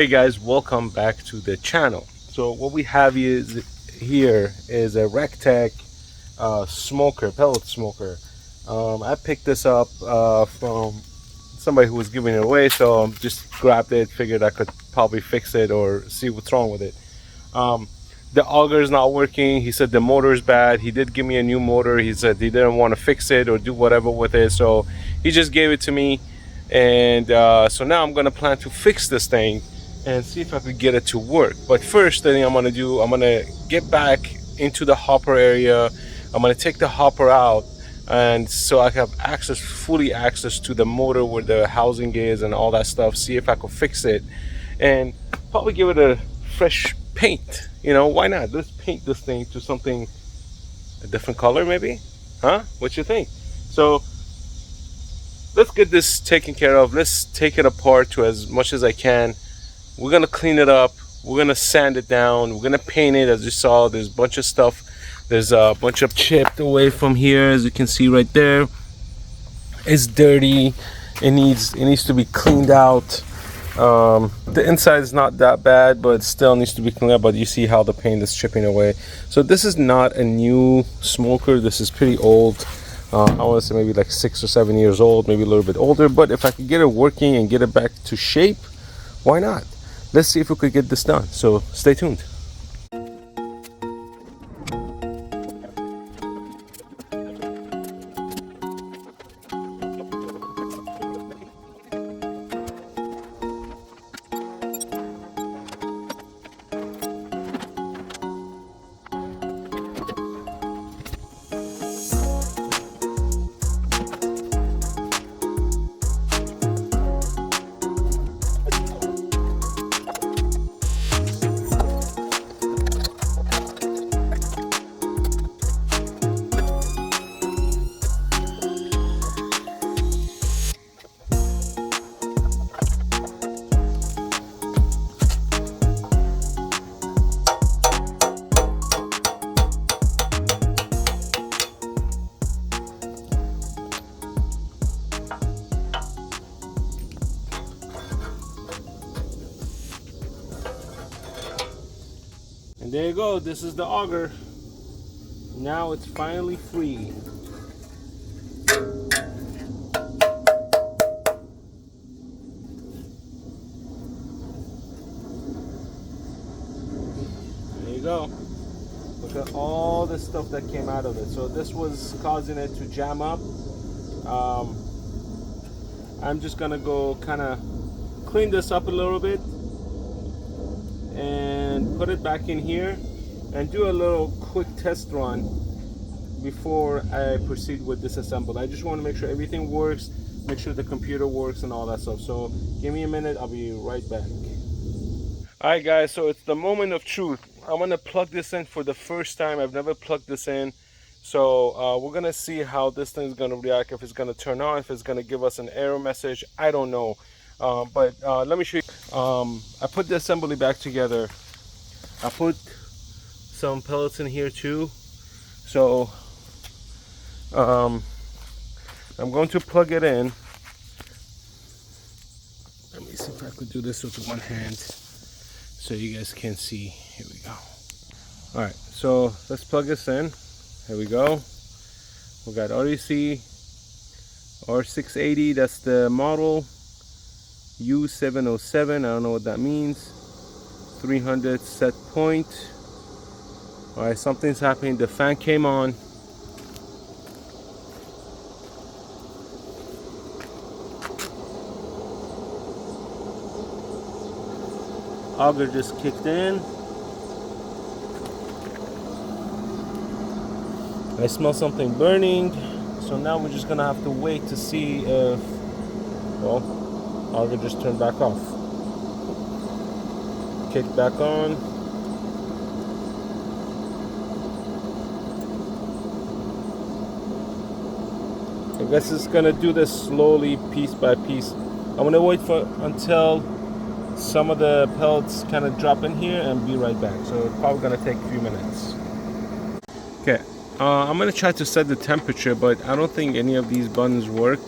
Hey guys, welcome back to the channel. So what we have here is a RecTeq pellet smoker. I picked this up from somebody who was giving it away, so just grabbed it, figured I could probably fix it or see what's wrong with it. The auger is not working. He said the motor is bad. He did give me a new motor. He said he didn't want to fix it or do whatever with it, so he just gave it to me. And so now I'm gonna plan to fix this thing and see if I could get it to work. But first, the thing I'm gonna do, I'm gonna get back into the hopper area. I'm gonna take the hopper out, and so I have fully access to the motor where the housing is and all that stuff. See if I could fix it, and probably give it a fresh paint. You know, why not? Let's paint this thing to something a different color, maybe, huh? What you think? So let's get this taken care of. Let's take it apart to as much as I can. We're gonna clean it up. We're gonna sand it down. We're gonna paint it. As you saw, there's a bunch of stuff. There's a bunch of chipped away from here, as you can see right there. It's dirty. It needs to be cleaned out. The inside is not that bad, but it still needs to be cleaned up. But you see how the paint is chipping away. So this is not a new smoker. This is pretty old. I want to say maybe like 6 or 7 years old, maybe a little bit older. But if I could get it working and get it back to shape, why not? Let's see if we could get this done. So stay tuned. And there you go, this is the auger. Now it's finally free. There you go. Look at all the stuff that came out of it. So this was causing it to jam up. I'm just gonna go kind of clean this up a little bit and put it back in here and do a little quick test run before I proceed with disassemble. I just want to make sure everything works, make sure the computer works and all that stuff. So give me a minute, I'll be right back. Alright guys, so it's the moment of truth. I'm gonna plug this in for the first time. I've never plugged this in. So we're gonna see how this thing is gonna react, if it's gonna turn on, if it's gonna give us an error message. I don't know. But let me show you. I put the assembly back together. I put some pellets in here too. So I'm going to plug it in. Let me see if I could do this with one hand so you guys can see. Here we go. All right, so let's plug this in. Here we go. We got REC R680. That's the model. U707, I don't know what that means. 300 set point. All right, something's happening. The fan came on. Auger just kicked in. I smell something burning. So now we're just gonna have to wait to see if, well, auger just turned back off. Kick back on. I guess it's gonna do this slowly, piece by piece. I'm gonna wait until some of the pellets kind of drop in here and be right back. So it's probably gonna take a few minutes. Okay, I'm gonna try to set the temperature, but I don't think any of these buttons work.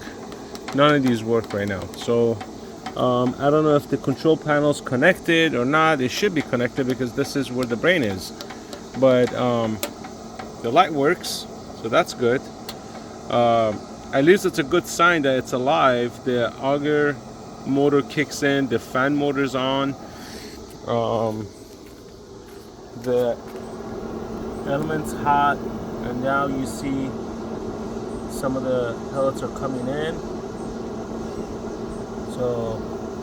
None of these work right now. So I don't know if the control panel is connected or not. It should be connected because this is where the brain is. But the light works, so that's good. At least it's a good sign that it's alive. The auger motor kicks in, the fan motor's on, the element's hot, and now you see some of the pellets are coming in. So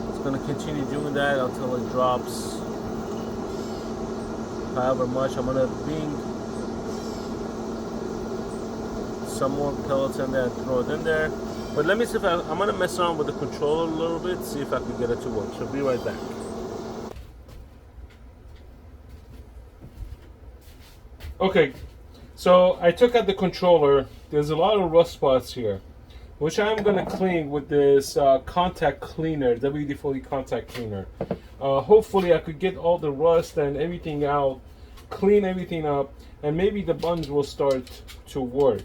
it's going to continue doing that until it drops however much. I'm going to bring some more pellets in there and throw it in there. But let me see if I'm going to mess around with the controller a little bit, see if I can get it to work. So be right back. Okay, so I took out the controller. There's a lot of rust spots here, which I'm going to clean with this contact cleaner, WD-40 contact cleaner. Hopefully I could get all the rust and everything out, clean everything up, and maybe the buttons will start to work.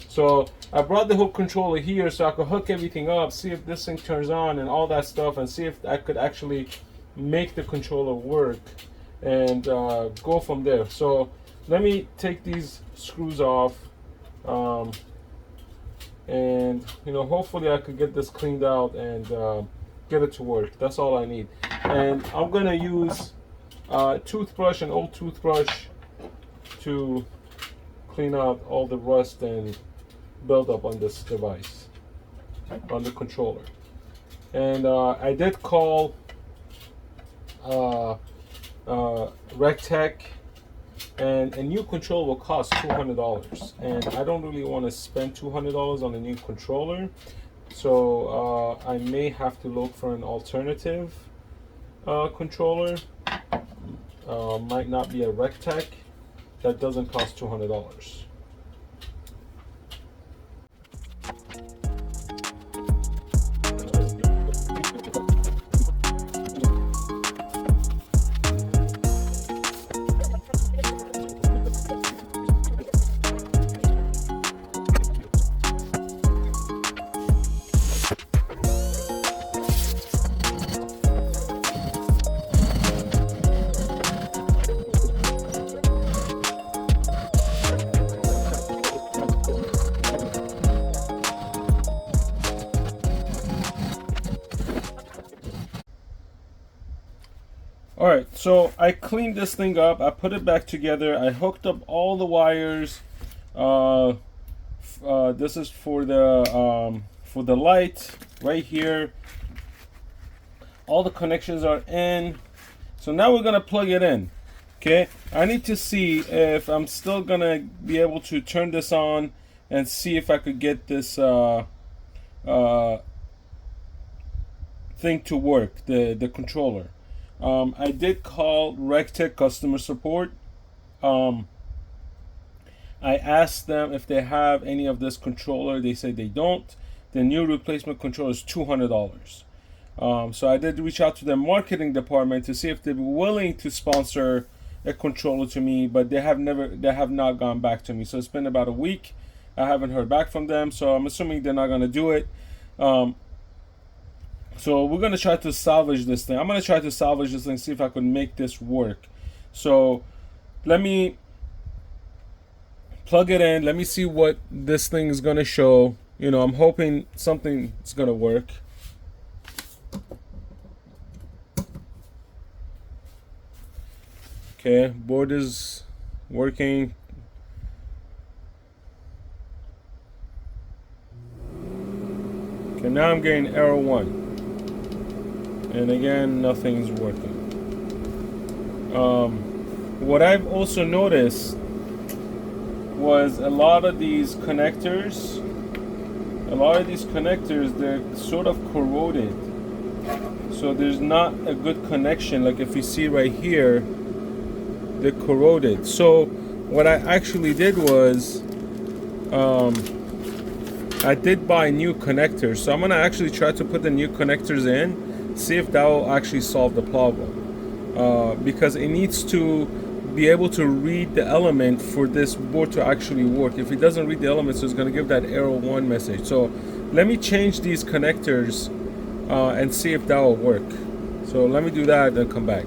So I brought the whole controller here so I could hook everything up, see if this thing turns on and all that stuff, and see if I could actually make the controller work and go from there. So let me take these screws off, and hopefully I could get this cleaned out and get it to work. That's all I need. And I'm gonna use a toothbrush, an old toothbrush, to clean out all the rust and build up on this device, on the controller. And I did call RecTeq, and a new controller will cost $200, and I don't really want to spend $200 on a new controller, so I may have to look for an alternative controller. Might not be a RecTeq that doesn't cost $200. Alright, so I cleaned this thing up, I put it back together, I hooked up all the wires. This is for the light right here. All the connections are in. So now we're gonna plug it in. Okay, I need to see if I'm still gonna be able to turn this on and see if I could get this thing to work, the controller. I did call RecTeq customer support. I asked them if they have any of this controller. They said they don't. The new replacement controller is $200. So I did reach out to the marketing department to see if they're willing to sponsor a controller to me, but they have not gone back to me. So it's been about a week. I haven't heard back from them, so I'm assuming they're not gonna do it. So we're gonna try to salvage this thing. I'm gonna try to salvage this thing, see if I can make this work. So let me plug it in. Let me see what this thing is gonna show. I'm hoping something is gonna work. Okay, board is working. Okay, now I'm getting error 1. And again, nothing's working. What I've also noticed was a lot of these connectors, they're sort of corroded. So there's not a good connection. Like if you see right here, they're corroded. So what I actually did was, I did buy new connectors. So I'm gonna actually try to put the new connectors in, see if that will actually solve the problem, because it needs to be able to read the element for this board to actually work. If it doesn't read the elements, it's going to give that error 1 message. So let me change these connectors and see if that will work. So let me do that and come back.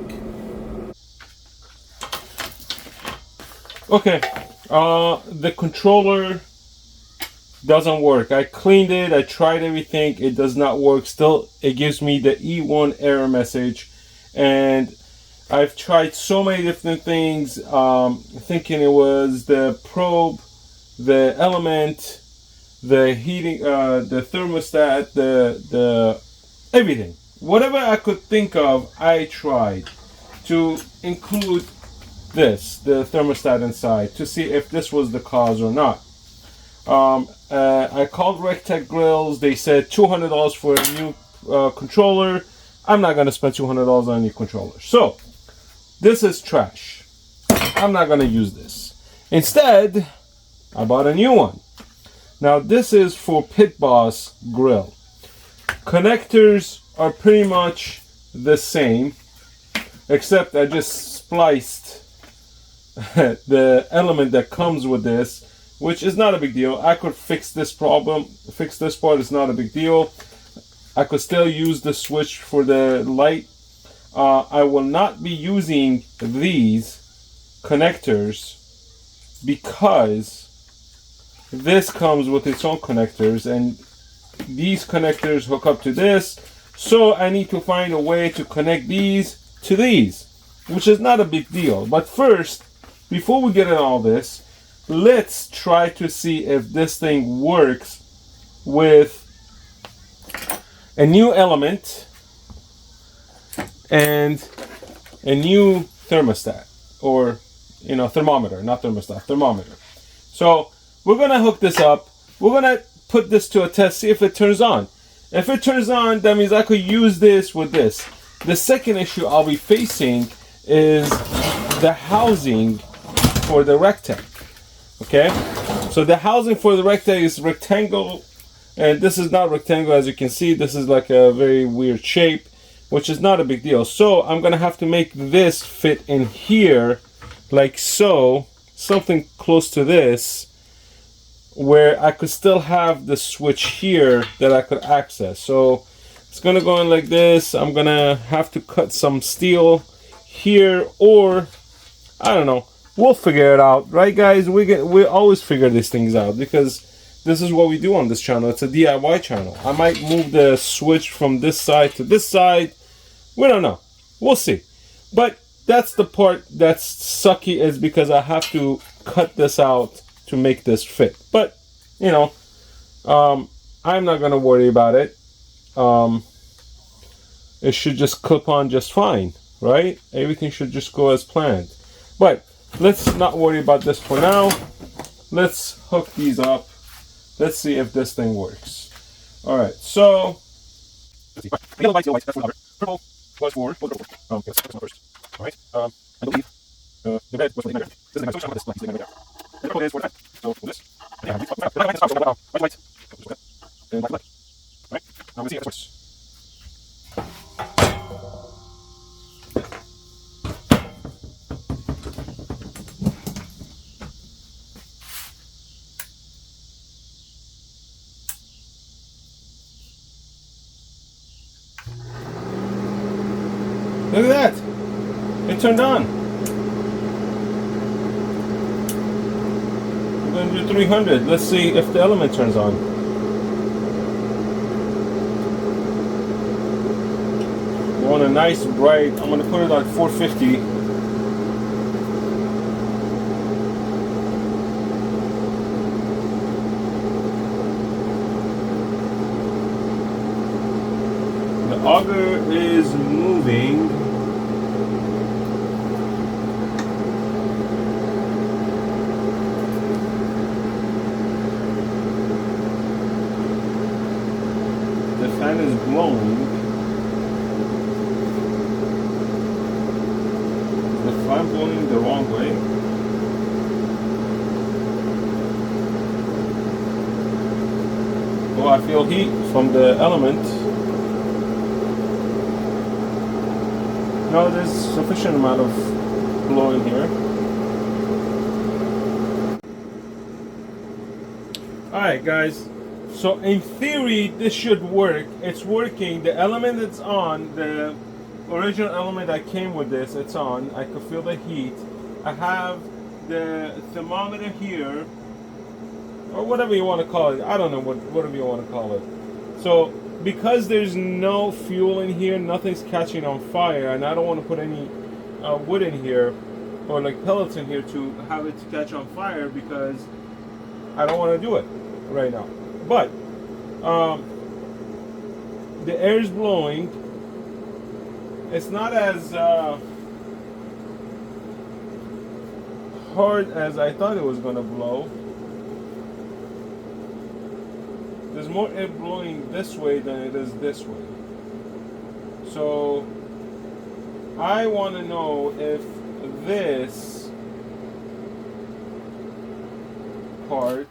Okay, the controller doesn't work. I cleaned it, I tried everything, it does not work. Still, it gives me the E1 error message, and I've tried so many different things, thinking it was the probe, the element, the heating, the thermostat, the everything. Whatever I could think of, I tried to include this, the thermostat inside, to see if this was the cause or not. I called RecTeq Grills. They said $200 for a new controller. I'm not going to spend $200 on a new controller. So, this is trash. I'm not going to use this. Instead, I bought a new one. Now, this is for Pit Boss grill. Connectors are pretty much the same, except I just spliced the element that comes with this, which is not a big deal. I could fix this problem, fix this part, is not a big deal. I could still use the switch for the light. I will not be using these connectors because this comes with its own connectors, and these connectors hook up to this. So I need to find a way to connect these to these, which is not a big deal. But first, before we get into all this, let's try to see if this thing works with a new element and a new thermostat, or thermometer, not thermostat, thermometer. So we're gonna hook this up. We're gonna put this to a test, see if it turns on. If it turns on, that means I could use this with this. The second issue I'll be facing is the housing for the RecTeq. Okay, so the housing for the RecTeq is rectangle, and this is not rectangle, as you can see. This is like a very weird shape, which is not a big deal. So I'm gonna have to make this fit in here, like so, something close to this, where I could still have the switch here that I could access. So it's gonna go in like this. I'm gonna have to cut some steel here, or I don't know. We'll figure it out, right, guys? We always figure these things out because this is what we do on this channel. It's a DIY channel. I might move the switch from this side to this side. We don't know. We'll see. But that's the part that's sucky, is because I have to cut this out to make this fit. But I'm not gonna worry about it. It should just clip on just fine, right? Everything should just go as planned. But let's not worry about this for now. Let's hook these up. Let's see if this thing works. All right, so let's see. Yellow, white, that's for the purple was for yes, this one first. All right. I believe the red was for the igniter. This is the igniter. So this black is the igniter there. And the purple is for the red. So for this, yeah, white, and black. All right. Now we'll see if this works. Look at that! It turned on. I'm going to do 300. Let's see if the element turns on. I want a nice bright. I'm going to put it at 450. The auger is moving. The fan is blowing. Is the fan blowing the wrong way? Oh, I feel heat from the element. No, there's sufficient amount of blow in here. Alright guys, So in theory, this should work. It's working. The element that's on, the original element that came with this, it's on. I can feel the heat. I have the thermometer here, or whatever you want to call it. I don't know, whatever you want to call it. So because there's no fuel in here, nothing's catching on fire, and I don't want to put any wood in here or like pellets in here to have it to catch on fire, because I don't want to do it right now. But the air is blowing. It's not as hard as I thought it was going to blow. There's more air blowing this way than it is this way. So I want to know if this part,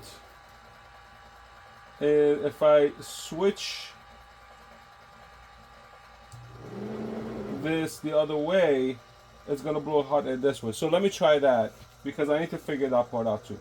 if I switch this the other way, it's gonna blow hot air this way. So let me try that, because I need to figure that part out too.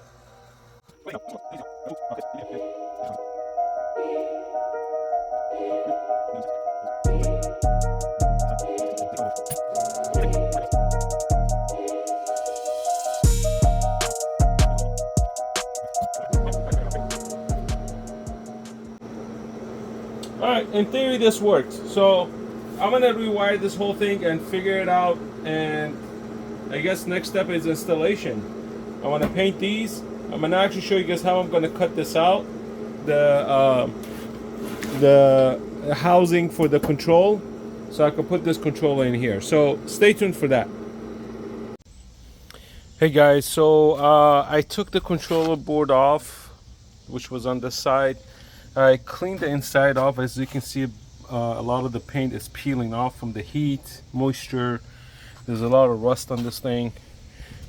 Alright, in theory this works. So I'm gonna rewire this whole thing and figure it out, and I guess next step is installation. I want to paint these. I'm gonna actually show you guys how I'm gonna cut this out. The housing for the control, so I can put this controller in here. So stay tuned for that. Hey guys, so I took the controller board off, which was on this side. I cleaned the inside off. As you can see, a lot of the paint is peeling off from the heat, moisture. There's a lot of rust on this thing,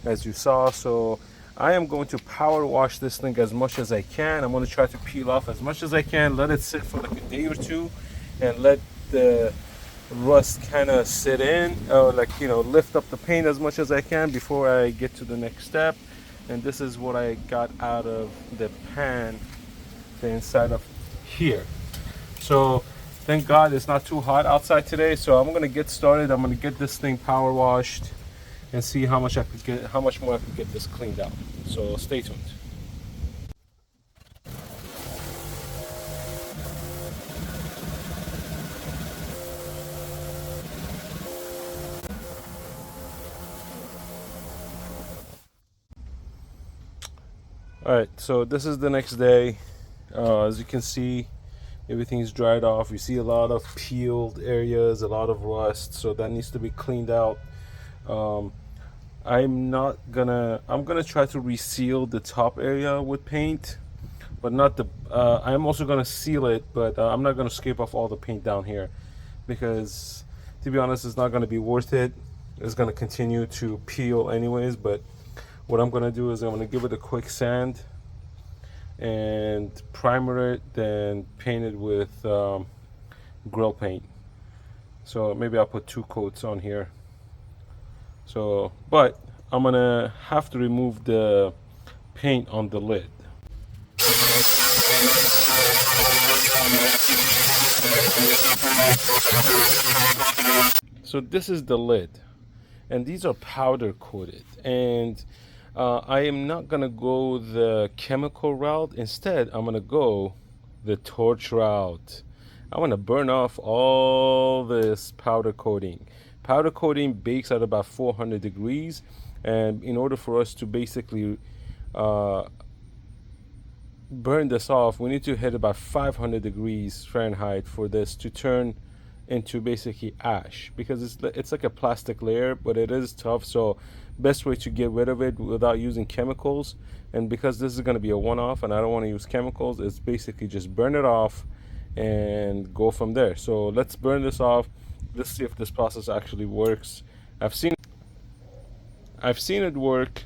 as you saw. So I am going to power wash this thing as much as I can. I'm going to try to peel off as much as I can, let it sit for like a day or two, and let the rust kind of sit in, or like, you know, lift up the paint as much as I can before I get to the next step. And this is what I got out of the pan, the inside of here. So thank God it's not too hot outside today, so I'm gonna get started. I'm gonna get this thing power washed and see how much more I could get this cleaned out. So stay tuned. All right, so this is the next day. As you can see, everything is dried off. You see a lot of peeled areas, a lot of rust, so that needs to be cleaned out. I'm gonna try to reseal the top area with paint, but not the I'm also gonna seal it, but I'm not gonna scrape off all the paint down here, because to be honest, it's not gonna be worth it. It's gonna continue to peel anyways. But what I'm gonna do is I'm gonna give it a quick sand and primer it, then paint it with grill paint. So maybe I'll put 2 coats on here. So, but I'm gonna have to remove the paint on the lid. So this is the lid, and these are powder coated, and I am not gonna go the chemical route. Instead, I'm gonna go the torch route. I want to burn off all this powder coating. Powder coating bakes at about 400 degrees, and in order for us to basically burn this off, we need to hit about 500 degrees Fahrenheit for this to turn into basically ash, because it's like a plastic layer, but it is tough. So best way to get rid of it without using chemicals, and because this is going to be a one-off and I don't want to use chemicals, is basically just burn it off and go from there. So let's burn this off. Let's see if this process actually works. I've seen it work,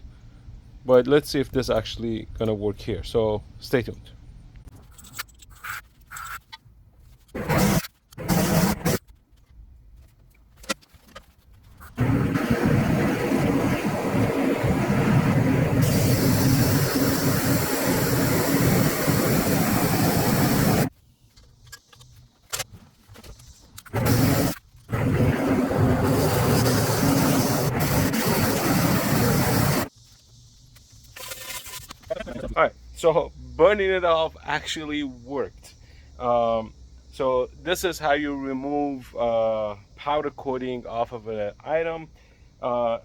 but let's see if this actually gonna work here. So stay tuned. So burning it off actually worked. Um, so this is how you remove powder coating off of an item.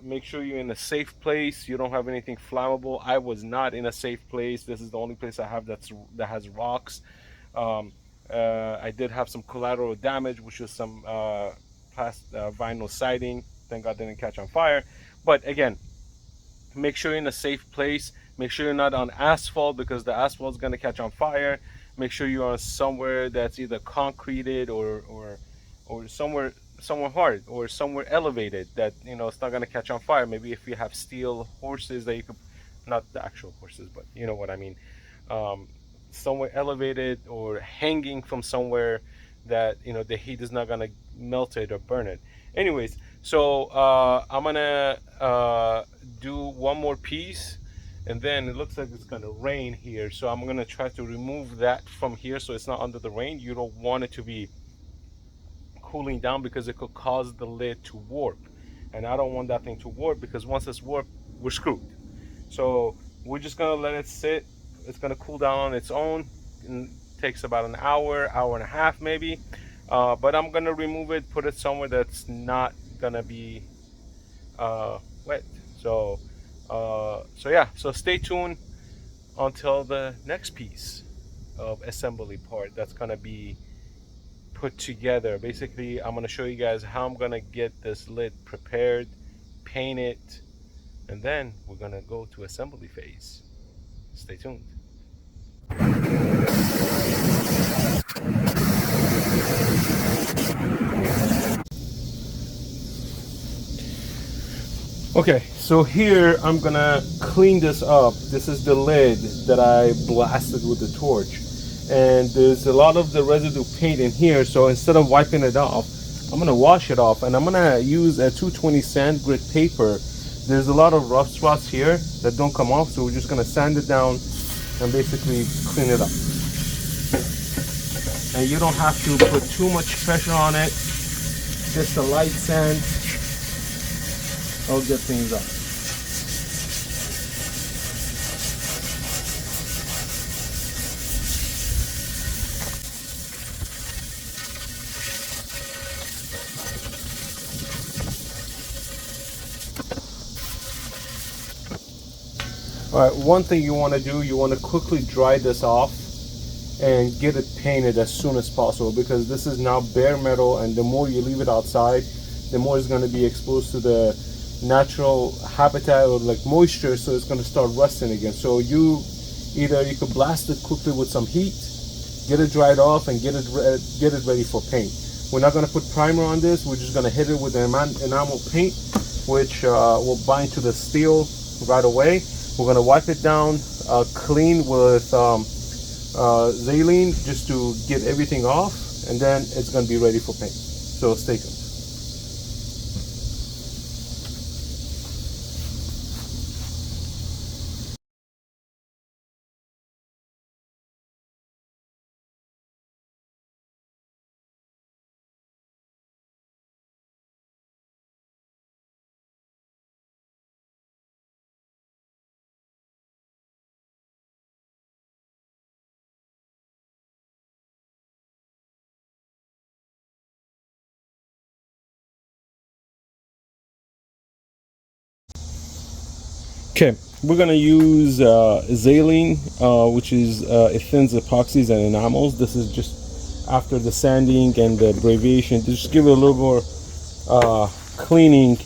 Make sure you're in a safe place. You don't have anything flammable. I was not in a safe place. This is the only place I have that has rocks. Um, I did have some collateral damage, which was some vinyl siding. Thank God didn't catch on fire. But again, make sure you're in a safe place. Make sure you're not on asphalt because the asphalt is going to catch on fire. Make sure you're on somewhere that's either concreted or somewhere hard or somewhere elevated that it's not going to catch on fire. Maybe if you have steel horses that you could, not the actual horses, but you know what I mean. Um, Somewhere elevated or hanging from somewhere that the heat is not going to melt it or burn it. Anyways, so I'm gonna do one more piece, and then it looks like it's gonna rain here, so I'm gonna try to remove that from here so it's not under the rain. You don't want it to be cooling down because it could cause the lid to warp, and I don't want that thing to warp because once it's warped, we're screwed. So we're just gonna let it sit. It's gonna cool down on its own. It takes about an hour, hour and a half maybe. But I'm gonna remove it, put it somewhere that's not gonna be wet. So yeah. So stay tuned until the next piece of assembly part that's gonna be put together. Basically, I'm gonna show you guys how I'm gonna get this lid prepared, paint it, and then we're gonna go to assembly phase. Stay tuned. Okay, so here I'm gonna clean this up. This is the lid that I blasted with the torch. And there's a lot of the residue paint in here, so instead of wiping it off, I'm gonna wash it off, and I'm gonna use a 220 sand grit paper. There's a lot of rough spots here that don't come off, so we're just gonna sand it down and basically clean it up. And you don't have to put too much pressure on it. Just a light sand will get things up. All right, one thing you want to do, you want to quickly dry this off and get it painted as soon as possible, because this is now bare metal, and the more you leave it outside, the more it's going to be exposed to the natural habitat or like moisture, so it's going to start rusting again. So you could blast it quickly with some heat, get it dried off, and get it ready for paint. We're not going to put primer on this. We're just going to hit it with an enamel paint, which will bind to the steel right away. We're going to wipe it down clean with Xylene just to get everything off, and then it's going to be ready for paint. So stay tuned. Okay, we're gonna use Xylene, which is it thins epoxies and enamels. This is just after the sanding and the abbreviation, just give it a little more cleaning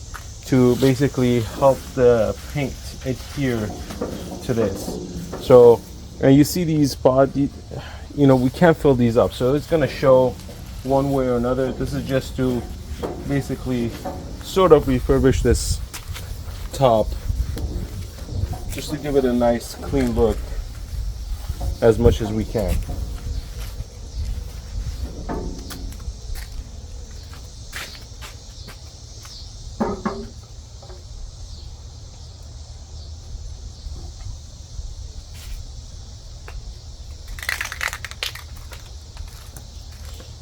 to basically help the paint adhere to this. So, and you see these spots, we can't fill these up, so it's gonna show one way or another. This is just to basically sort of refurbish this top, just to give it a nice clean look as much as we can.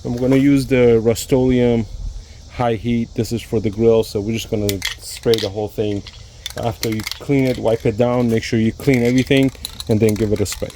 And we're going to use the Rust-Oleum high heat. This is for the grill, so we're just going to spray the whole thing. After you clean it, wipe it down, make sure you clean everything. and then give it a spray.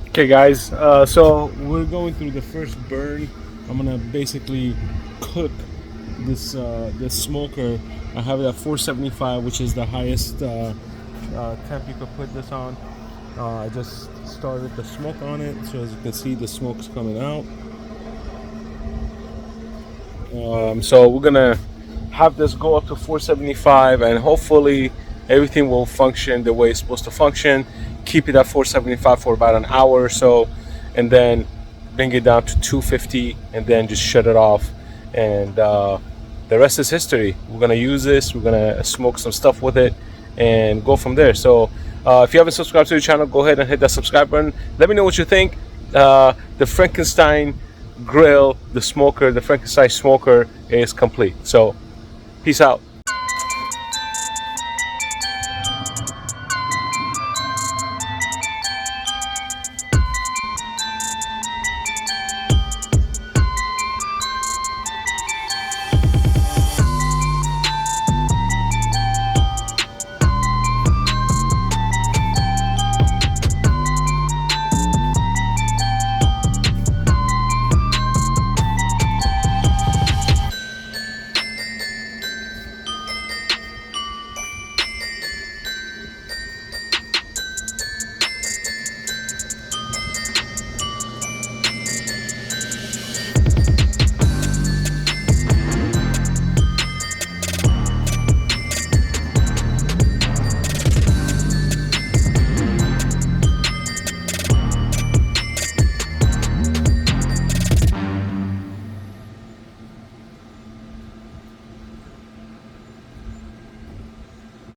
Okay guys, so we're going through the first burn. I'm gonna basically cook this smoker. I have it at 475, which is the highest temp you could put this on. I just started the smoke on it, so as you can see, the smoke's coming out. So we're gonna have this go up to 475, and hopefully everything will function the way it's supposed to function. Keep it at 475 for about an hour or so, and then bring it down to 250, and then just shut it off. And the rest is history. We're gonna use this. We're gonna smoke some stuff with it, and go from there. So if you haven't subscribed to the channel, go ahead and hit that subscribe button. Let me know what you think. The Frankenstein grill, the Frankenstein smoker is complete. So peace out.